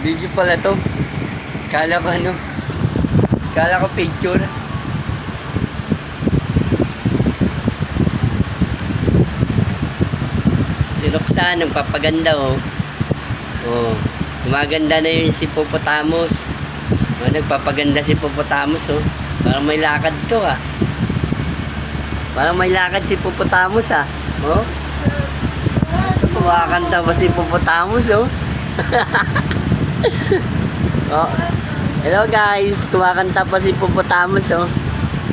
Video pala to. Kala ko ano. Kala ko picture. Si Roxanne, nagpapaganda oh. Oh, gumaganda na yun si Hippopotamus. Oh, nagpapaganda si Hippopotamus oh. Parang may lakad to ah. Parang may lakad si Hippopotamus ah. Oh. Kumakanta pa si Hippopotamus oh. Oh. Hello guys, kumakanta pa si Hippopotamus oh.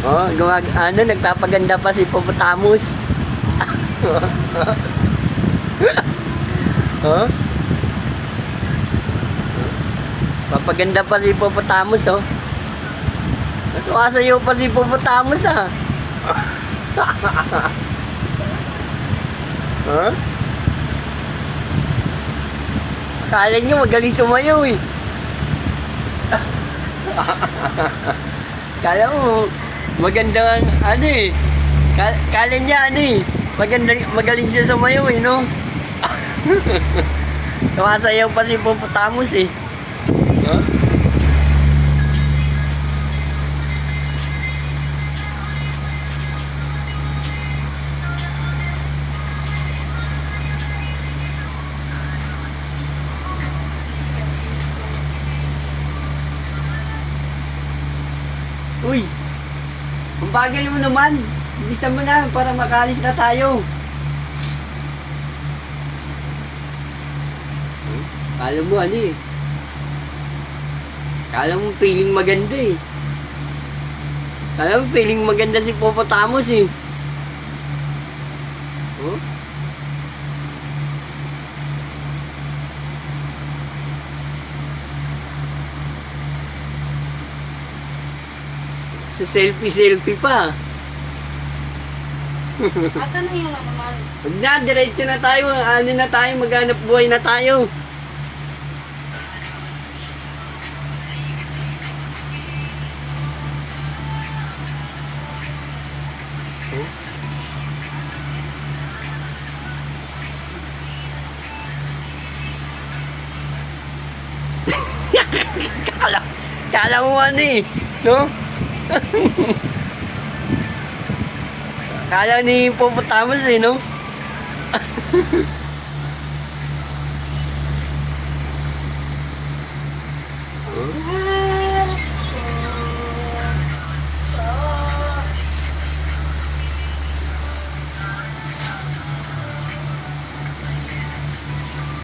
Oh, nagpapaganda pa si Hippopotamus. Oh. Papaganda pa si Hippopotamus oh. Sumasayaw pa si Hippopotamus ah. Huh? Akala niyo magaling sumayaw eh. Kala mo maganda ano eh. Kala niya ano eh. Magaling siya sumayaw eh no. Sumasayaw pa si Hippopotamus eh. Huh? Uy, ang bagay mo naman. Bilisan mo na para makalis na tayo. Kala mo ano eh. Kala mo feeling maganda eh. Kala mo feeling maganda si Hippopotamus eh. Oh? Sa selfie pa. Asan na yung ano man? Huwag na, diretso na tayo. Ano na tayo, maghanap buhay na tayo. Kala mo ano eh, no? Kala ni Hippopotamus eh, no? Ah,